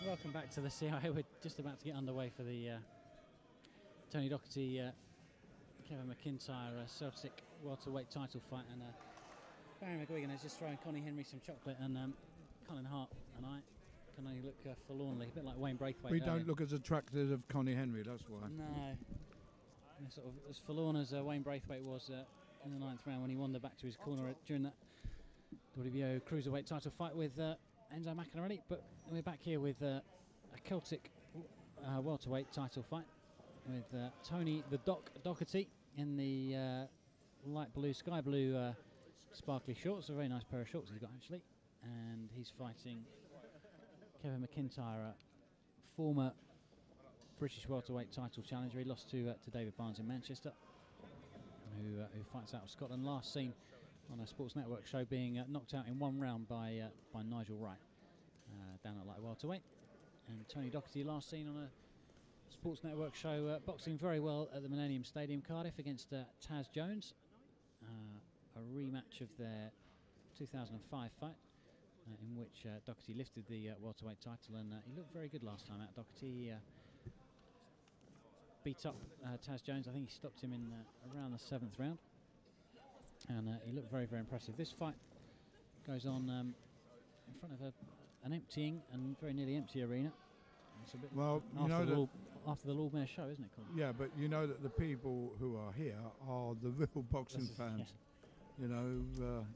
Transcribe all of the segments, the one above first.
Welcome back to the CIA. We're just about to get underway for the Tony Docherty, Kevin McIntyre Celtic welterweight title fight, and Barry McGuigan has just thrown Connie Henry some chocolate, and Colin Hart and I can only look forlornly, a bit like Wayne Braithwaite. We don't look as attractive as Connie Henry, that's why. No. We're sort of as forlorn as Wayne Braithwaite was in the 9th round when he wandered back to his corner during that WBO cruiserweight title fight with Enzo McIntyre. But we're back here with a Celtic welterweight title fight with Tony the Docherty in the light blue, sky blue sparkly shorts. A very nice pair of shorts he's got actually, and he's fighting Kevin McIntyre, former British welterweight title challenger. He lost to David Barnes in Manchester, who fights out of Scotland. Last seen on a Sports Network show being knocked out in one round by Nigel Wright down at light welterweight. And Tony Docherty last seen on a Sports Network show boxing very well at the Millennium Stadium, Cardiff, against Taz Jones. A rematch of their 2005 fight in which Docherty lifted the welterweight title, and he looked very good last time out. Docherty beat up Taz Jones. I think he stopped him in around the 7th round, and he looked very, very impressive. This fight goes on in front of an emptying and very nearly empty arena. It's a bit after the Lord Mayor show, isn't it, Colin? Yeah, but you know that the people who are here are the real boxing fans, you know,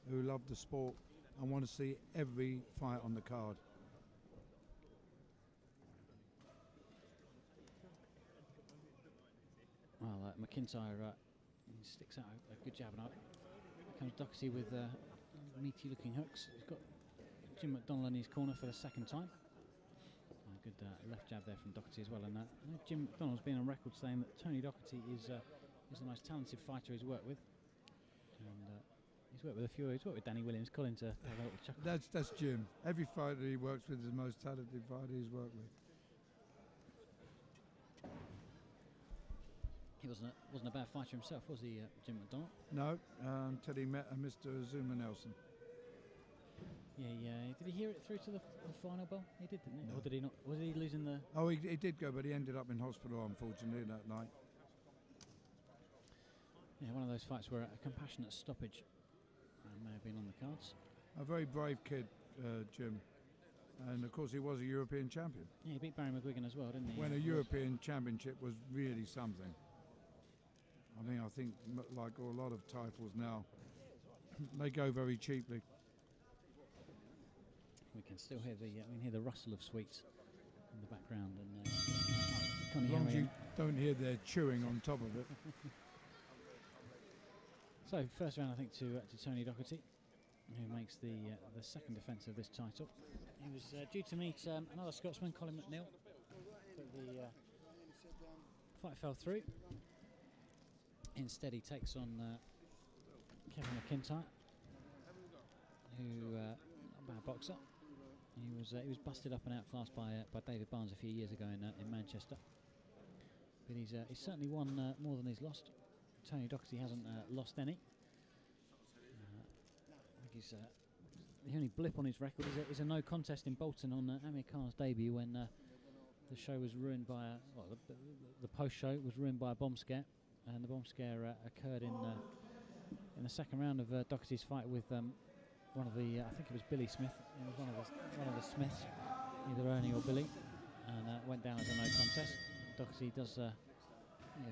who love the sport and want to see every fight on the card. Well, McIntyre sticks out a good jab, and out comes Docherty with meaty-looking hooks. He's got Jim McDonnell in his corner for the second time. A good left jab there from Docherty as well. And I know Jim McDonnell's been on record saying that Tony Docherty is the most talented fighter he's worked with, and he's worked with a few. He's worked with Danny Williams, Colin, to have a little chuckle. That's Jim. Every fighter he works with is the most talented fighter he's worked with. He wasn't a bad fighter himself, was he, Jim McDonnell? No, until he met Mr. Zuma Nelson. Yeah. Did he hear it through to the final bell? He did, didn't he? No. Or did he not? Was he losing the... Oh, he did go, but he ended up in hospital, unfortunately, that night. Yeah, one of those fights where a compassionate stoppage may have been on the cards. A very brave kid, Jim. And, of course, he was a European champion. Yeah, he beat Barry McGuigan as well, didn't he? When a European championship was really something. I mean, I think, like a lot of titles now, they go very cheaply. We can still hear the rustle of sweets in the background, and as long as you don't hear their chewing on top of it. So first round, I think, to Tony Docherty, who makes the second defence of this title. He was due to meet another Scotsman, Colin McNeill, but the fight fell through. Instead, he takes on Kevin McIntyre, who not a bad boxer. He was busted up and outclassed by David Barnes a few years ago in Manchester. But he's certainly won more than he's lost. Tony Docherty hasn't lost any. I think he's the only blip on his record is a no contest in Bolton on Amir Khan's debut, when the show was ruined by the post show was ruined by a bomb scare, and the bomb scare occurred in the second round of Docherty's fight with one of the I think it was Billy Smith. It was one of the Smiths, either Ernie or Billy, and went down as a no contest. Docherty does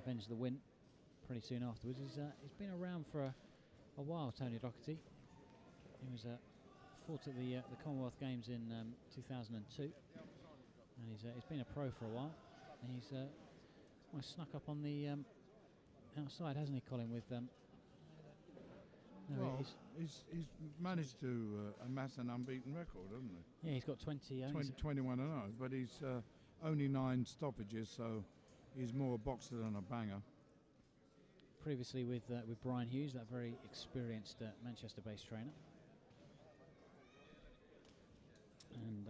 avenge the win pretty soon afterwards. He's been around for a while, Tony Docherty. He was fought at the Commonwealth Games in 2002, and he's been a pro for a while. And he's almost snuck up on the outside, hasn't he, Colin? With he's managed to amass an unbeaten record, hasn't he? Yeah, he's got 21-0, but he's only 9 stoppages, so he's more a boxer than a banger. Previously with Brian Hughes, that very experienced Manchester-based trainer. And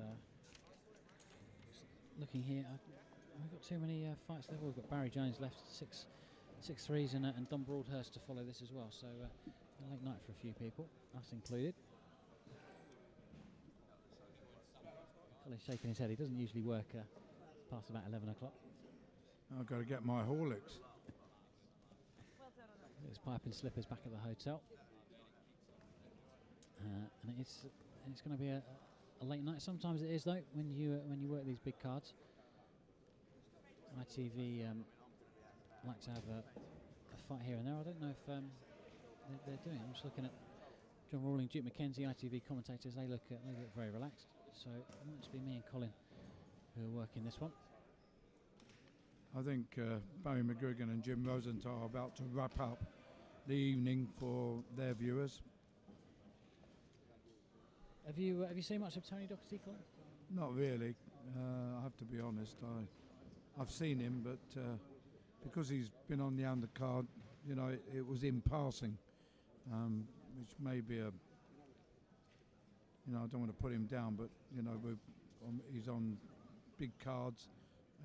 looking here, I've got too many fights left. We've got Barry Jones left, 6-3s, and Don Broadhurst to follow this as well. So a late night for a few people, us included. Ollie's shaking his head. He doesn't usually work past about 11 o'clock. I've got to get my Horlicks. His pipe and slippers back at the hotel. And it's going to be a late night. Sometimes it is though when you work these big cards. ITV like to have a fight here and there. I don't know if they're doing. I'm just looking at John Rawling, Duke McKenzie, ITV commentators. They look very relaxed. So it might just be me and Colin who are working this one. I think Barry McGuigan and Jim Rosenthal are about to wrap up the evening for their viewers. Have you seen much of Tony Docherty, Colin? Not really. I have to be honest. I've seen him, but because he's been on the undercard, you know, it was in passing, which may be a. You know, I don't want to put him down, but you know, he's on big cards,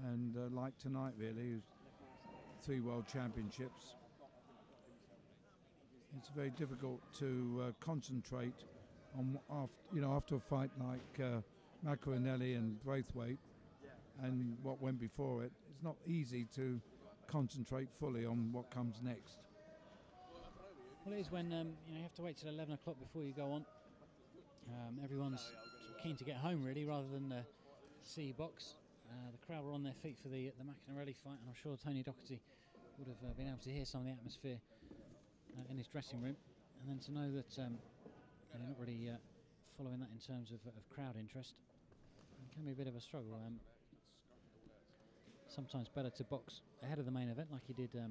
and like tonight, really, 3 World Championships. It's very difficult to concentrate on after a fight like Macaronelli and Braithwaite and what went before it. It's not easy to concentrate fully on what comes next. Well, it is when you have to wait till 11 o'clock before you go on. Everyone's keen to get home really, rather than see box. The crowd were on their feet for the Macaronelli fight, and I'm sure Tony Docherty would have been able to hear some of the atmosphere in his dressing room, and then to know that they're not really following that in terms of crowd interest. It can be a bit of a struggle. Sometimes better to box ahead of the main event, like he did at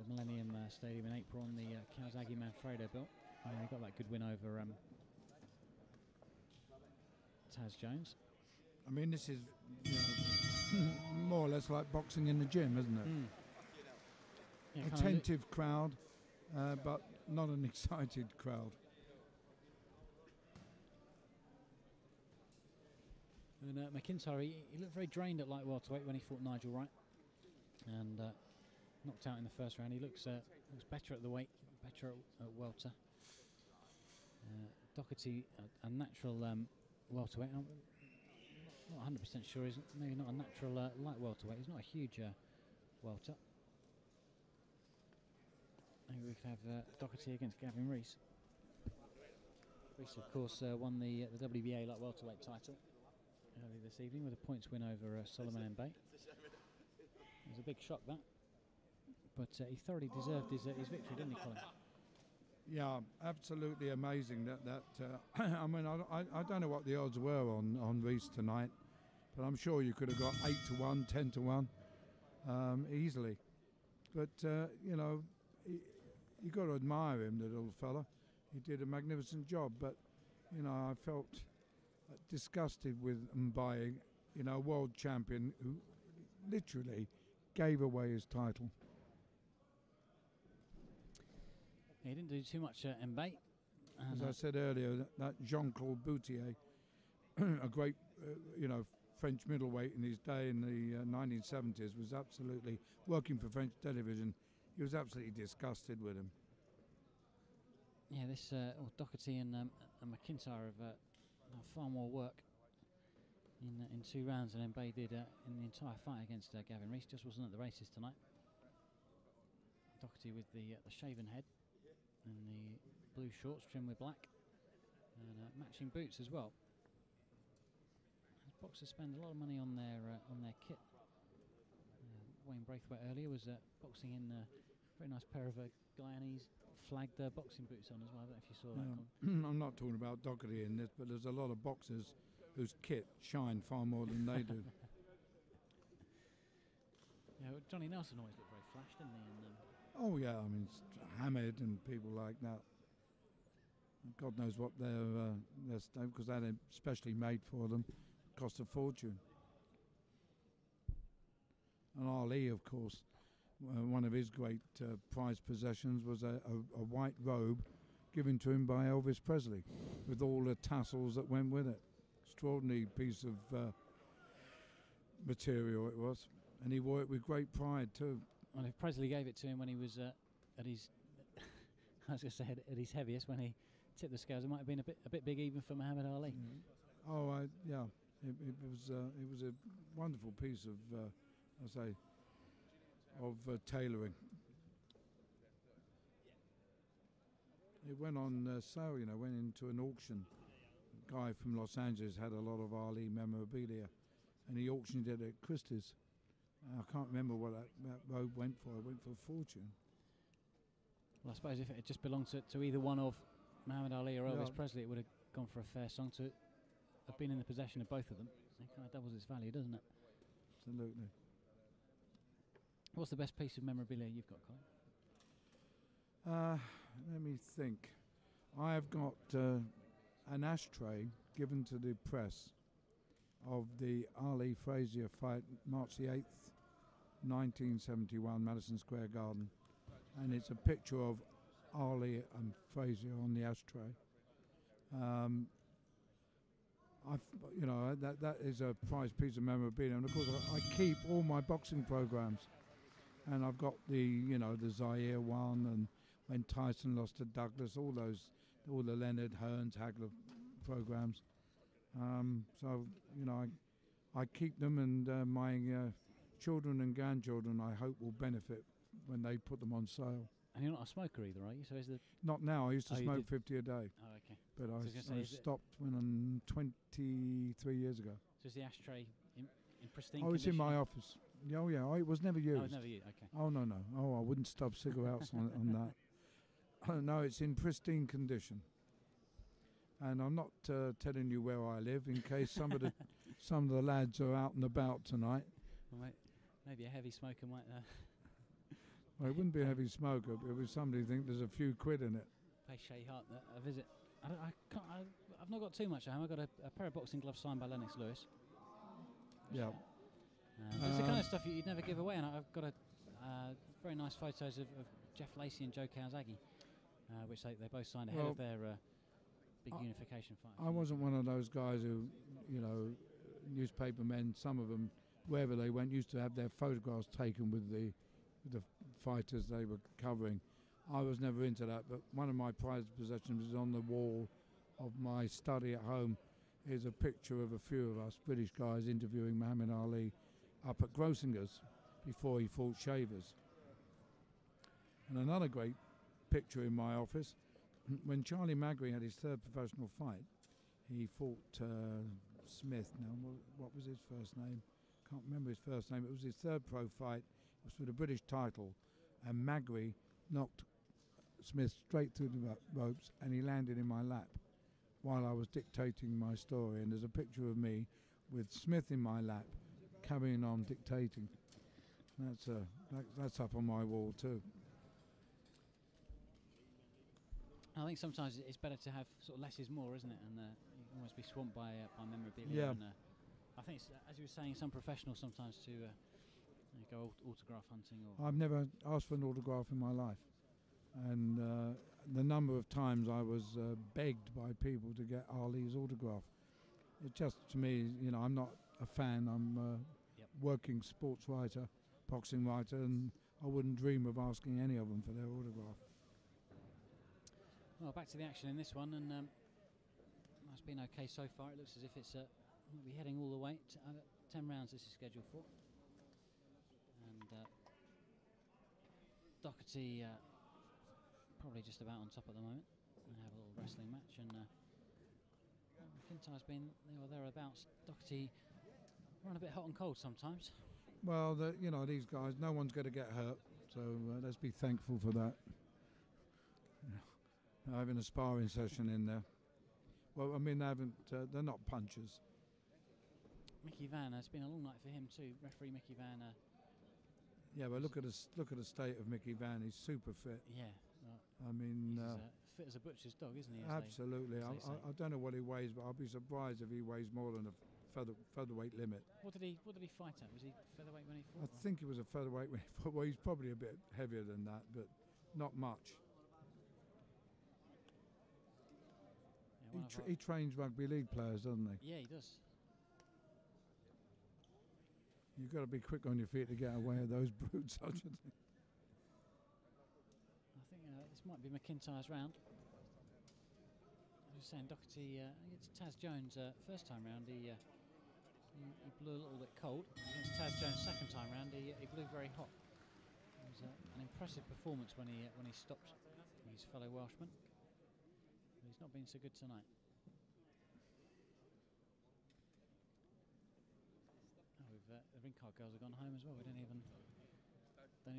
the Millennium Stadium in April on the Kawasaki Manfredo belt. He got that good win over Taz Jones. I mean, this is more or less like boxing in the gym, isn't it? Yeah, attentive crowd, but not an excited crowd. And McIntyre, he looked very drained at light welterweight when he fought Nigel Wright, and knocked out in the first round. He looks better at the weight, better at welter. Docherty, a natural welterweight. I'm not 100% sure. He's maybe not a natural light welterweight. He's not a huge welter. Maybe we could have Docherty against Gavin Rees. Rees, of course, won the WBA light welterweight title early this evening with a points win over Solomon Mbaye. It was a big shock, that. But he thoroughly deserved his victory, didn't he, Colin? Yeah, absolutely amazing. That I mean, I don't know what the odds were on Rees tonight, but I'm sure you could have got 8 to 1, 10 to 1, easily. But you know, you got to admire him, the little fella. He did a magnificent job. But you know, I felt disgusted with Mbaye, you know, a world champion who literally gave away his title. He didn't do too much Mbaye. As I said earlier, that Jean-Claude Boutier, a great, you know, French middleweight in his day in the 1970s, was absolutely working for French television. He was absolutely disgusted with him. Yeah, this Docherty and McIntyre have far more work in 2 rounds than Mbaye did in the entire fight against Gavin Rees. Just wasn't at the races tonight. Docherty with the shaven head and the blue shorts trimmed with black, and matching boots as well. Boxers spend a lot of money on their kit. Wayne Braithwaite earlier was boxing in a very nice pair of Guyanese flagged boxing boots on as well. I don't know if you saw that. I'm not talking about Docherty in this, but there's a lot of boxers whose kit shine far more than they do. Yeah, Johnny Nelson always looked very flash, didn't he? And, oh yeah, I mean Hamid and people like that. God knows what they're because they're specially made for them. Cost a fortune. And Ali, of course, one of his great prized possessions was a white robe given to him by Elvis Presley, with all the tassels that went with it. Extraordinary piece of material it was, and he wore it with great pride too. Well, if Presley gave it to him when he was at his, I was going to say at his heaviest, when he tipped the scales, it might have been a bit big even for Muhammad Ali. Yeah, it was a wonderful piece of, I say, of tailoring. It went on sale, went into an auction. A guy from Los Angeles had a lot of Ali memorabilia, and he auctioned it at Christie's. I can't remember what that robe went for. It went for a fortune. Well, I suppose if it had just belonged to either one of Muhammad Ali or Elvis Presley, it would have gone for a fair song. To have been in the possession of both of them, it kind of doubles its value, doesn't it? Absolutely. What's the best piece of memorabilia you've got, Colin? Let me think. I have got an ashtray given to the press of the Ali Frazier fight, March the 8th, 1971, Madison Square Garden, and it's a picture of Ali and Frazier on the ashtray. That is a prized piece of memorabilia, and of course I keep all my boxing programs, and I've got the Zaire one, and when Tyson lost to Douglas, all the Leonard, Hearns, Hagler programs. So I keep them, and my children and grandchildren, I hope, will benefit when they put them on sale. And you're not a smoker either, are you? So is the Not now. I used to smoke 50 a day. Oh, okay. But So I stopped when I'm 23 years ago. So is the ashtray in pristine Oh, it's condition? in my office. Oh, yeah. It was never used. Oh, never used. Okay. Oh, no. Oh, I wouldn't stub cigarettes on that. No, it's in pristine condition. And I'm not telling you where I live in case some of the lads are out and about tonight. Well, maybe a heavy smoker might. Well, it wouldn't be a heavy smoker, but it would somebody think there's a few quid in it. Pay Shay Hart a visit. I've not got too much at home. I've got a pair of boxing gloves signed by Lennox Lewis. Yeah. It's the kind of stuff you'd never give away, and I've got very nice photos of Jeff Lacey and Joe Kawasaki, which they both signed ahead of their big unification fight. I wasn't one of those guys who, newspaper men, some of them, wherever they went, used to have their photographs taken with the fighters they were covering. I was never into that, but one of my prized possessions is on the wall of my study at home is a picture of a few of us British guys interviewing Muhammad Ali up at Grossinger's before he fought Shavers. And another great picture in my office, when Charlie Magri had his third professional fight, he fought Smith. Now, what was his first name? Can't remember his first name. It was his third pro fight. It was for the British title, and Magri knocked Smith straight through the ropes, and he landed in my lap while I was dictating my story. And there's a picture of me with Smith in my lap, carrying on dictating. That's up on my wall too. I think sometimes it's better to have sort of less is more, isn't it? And you can almost be swamped by memorabilia. Yeah. And, I think, as you were saying, some professionals sometimes to go autograph hunting. I've never asked for an autograph in my life, and the number of times I was begged by people to get Ali's autograph. It just, to me, I'm not a fan. I'm a working sports writer, boxing writer, and I wouldn't dream of asking any of them for their autograph. Well, back to the action in this one, and it's been okay so far. It looks as if it's will be heading all the way. 10 rounds this is scheduled for. And Docherty probably just about on top at the moment. They have a little wrestling match, and McIntyre's been there or thereabouts. Docherty run a bit hot and cold sometimes. Well, these guys, no one's going to get hurt, so let's be thankful for that. Having a sparring session in there. Well, I mean, they're not punchers. Mickey Van, it's been a long night for him too. Referee Mickey Van. Yeah, but look at the state of Mickey Van. He's super fit. Yeah. I mean, he's fit as a butcher's dog, isn't he? Absolutely. I don't know what he weighs, but I'll be surprised if he weighs more than a featherweight limit. What did he fight at? Was he featherweight when he fought? I think he was a featherweight when he fought. Well, he's probably a bit heavier than that, but not much. He trains rugby league players, doesn't he? Yeah, he does. You've got to be quick on your feet to get away of those brutes, I think. I think this might be McIntyre's round. was saying Docherty against Taz Jones first time round, he blew a little bit cold. Against Taz Jones second time round, he blew very hot. It was an impressive performance when he stopped his fellow Welshman. But he's not been so good tonight. The ring card girls have gone home as well. We don't even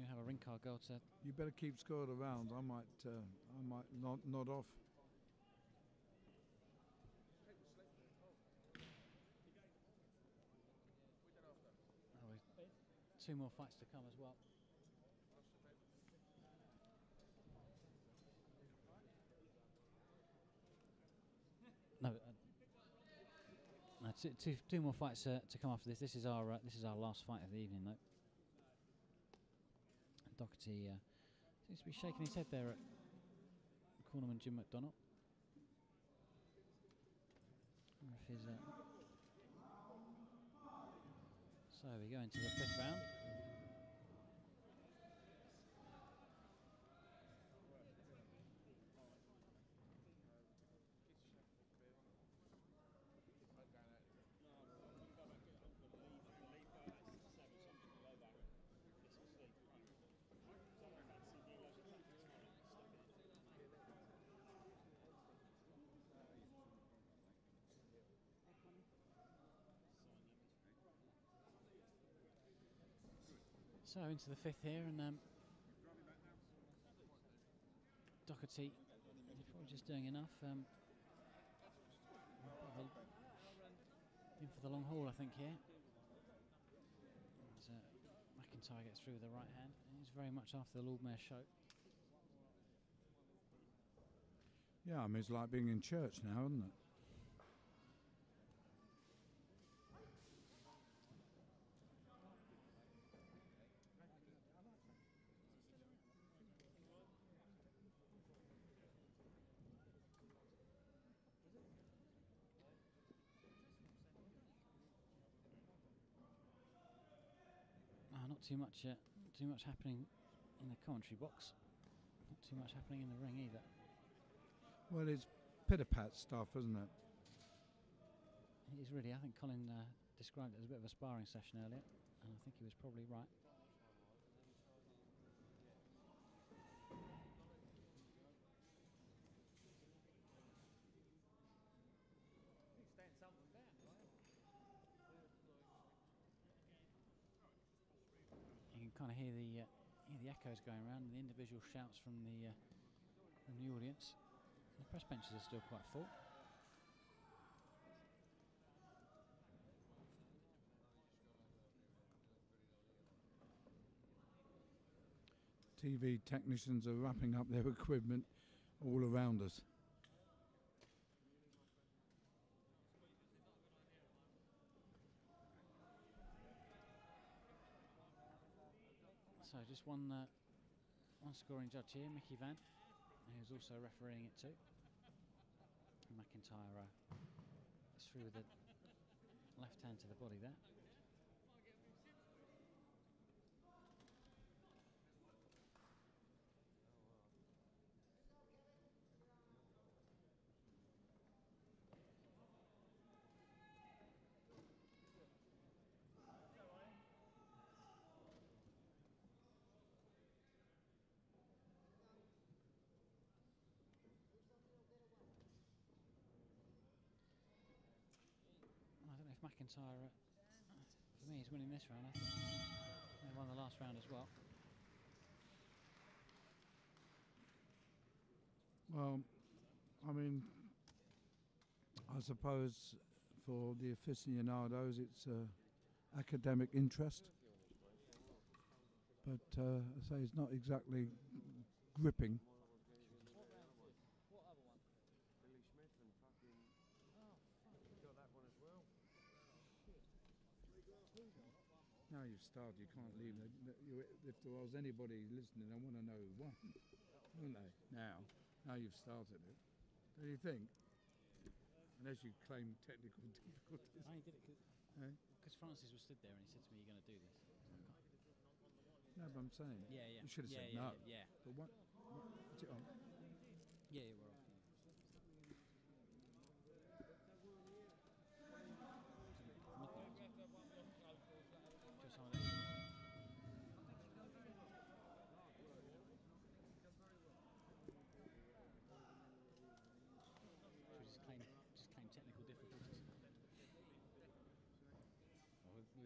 have a ring card girl to. You better keep score of the rounds. I might nod off. Two more fights to come as well. No, two more fights to come after this. This is our last fight of the evening, though. Docherty seems to be shaking his head there at cornerman Jim McDonald. So we go into the 5th round. So into the 5th here, and Docherty is probably just doing enough. In for the long haul, I think, here. As McIntyre gets through with the right hand. He's very much after the Lord Mayor show. Yeah, I mean, it's like being in church now, isn't it? Not too much happening in the commentary box. Not too much happening in the ring either. Well, it's pitter-pat stuff, isn't it? It is really. I think Colin described it as a bit of a sparring session earlier, and I think he was probably right. You can kind of hear the echoes going around, and the individual shouts from the audience. The press benches are still quite full. TV technicians are wrapping up their equipment all around us. So just one scoring judge here, Mickey Van, who's also refereeing it too. McIntyre is through with the left hand to the body there. McIntyre, for me, is winning this round. I think they won the last round as well. Well, I mean, I suppose for the aficionados it's academic interest, but I say it's not exactly gripping. Now you've started, you can't leave. If there was anybody listening, I want to know who won, wouldn't they? Now you've started it. Don't you think? Unless you claim technical difficulties. I did it because Francis was stood there and he said to me, "You're going to do this." No, but I'm saying. Yeah. You should have said no. Yeah. But what's it on? Yeah, we're off.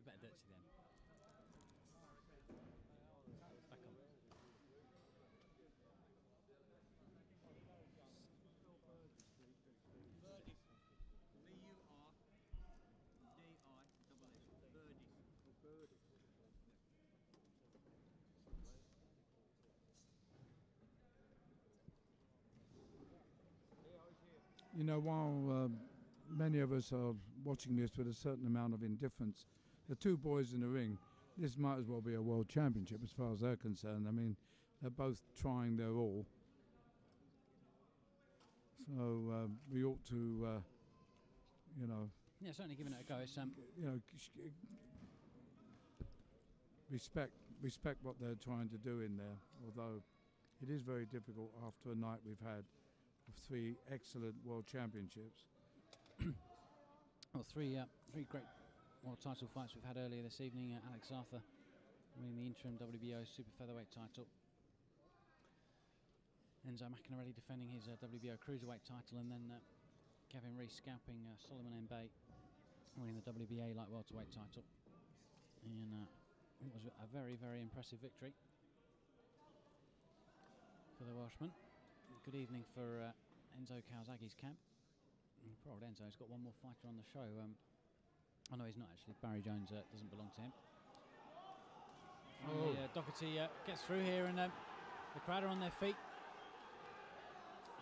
better Docherty then. Back on. You know, while many of us are watching this with a certain amount of indifference, the two boys in the ring, this might as well be a world championship as far as they're concerned. I mean, they're both trying their all. So we ought to, you know... Yeah, certainly giving it a go. It's, you know, respect what they're trying to do in there, although it is very difficult after a night we've had of 3 excellent world championships. Well, three great world title fights we've had earlier this evening. Alex Arthur winning the interim WBO super featherweight title. Enzo McIntyre defending his WBO cruiserweight title, and then Kevin Reese scalping Solomon Mbaye, winning the WBA light welterweight title. And it was a very, very impressive victory for the Welshman. Good evening for Enzo Kawasaki's camp. Poor old Enzo's got one more fighter on the show. Oh no, he's not actually. Barry Jones doesn't belong to him. Finally, Docherty gets through here, and the crowd are on their feet.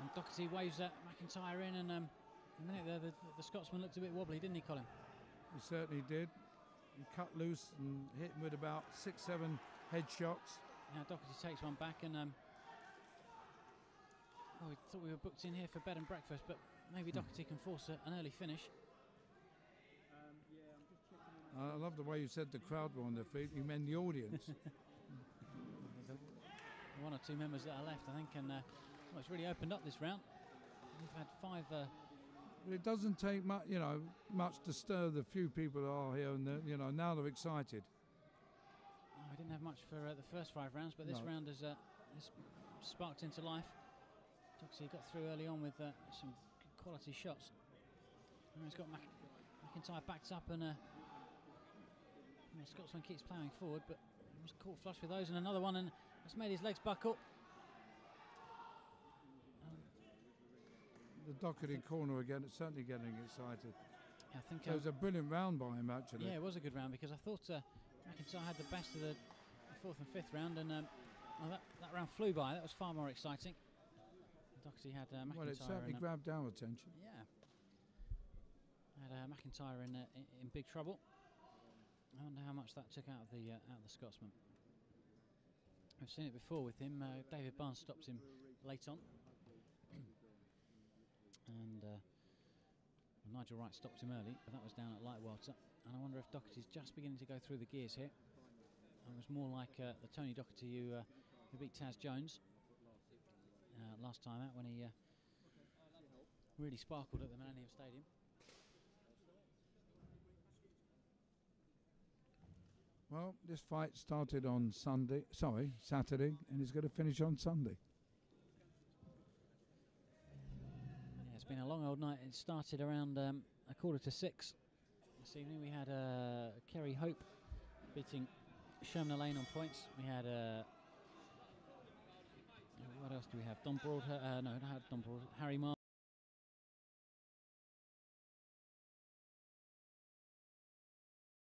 And Docherty waves McIntyre in, and a minute there, the Scotsman looked a bit wobbly, didn't he, Colin? He certainly did. He cut loose and hit him with about 6-7 head shots. Now Docherty takes one back, and we thought we were booked in here for bed and breakfast, but maybe Docherty can force an early finish. I love the way you said the crowd were on their feet. You meant the audience. the 1 or 2 members that are left, I think, and well, it's really opened up this round. We've had 5. It doesn't take much, you know, much to stir the few people that are here, and you know, now they're excited. We didn't have much for the first 5 rounds, but this round has sparked into life. Docherty got through early on with some good quality shots. And he's got McIntyre backed up, and the Scotsman keeps ploughing forward, but he was caught flush with those, and another one, and it's made his legs buckle. The Docherty corner again, it's certainly getting excited. I think it was a brilliant round by him, actually. Yeah, it was a good round, because I thought McIntyre had the best of the 4th and 5th round, and well, that round flew by. That was far more exciting. Docherty had McIntyre. Well, it certainly grabbed our attention. Yeah. Had McIntyre in big trouble. I wonder how much that took out of the Scotsman. We've seen it before with him. David Barnes stopped him late on. And Nigel Wright stopped him early, but that was down at light welter. And I wonder if Docherty's just beginning to go through the gears here. It was more like the Tony Docherty who beat Taz Jones last time out, when he really sparkled at the Millennium Stadium. Well, this fight started on Saturday, and it's going to finish on Sunday. Yeah, it's been a long old night. It started around 5:45 this evening. We had Kerry Hope beating Sherman Lane on points. We had what else do we have? Don Broadhurst, no, not Don Broadhurst, Harry Marr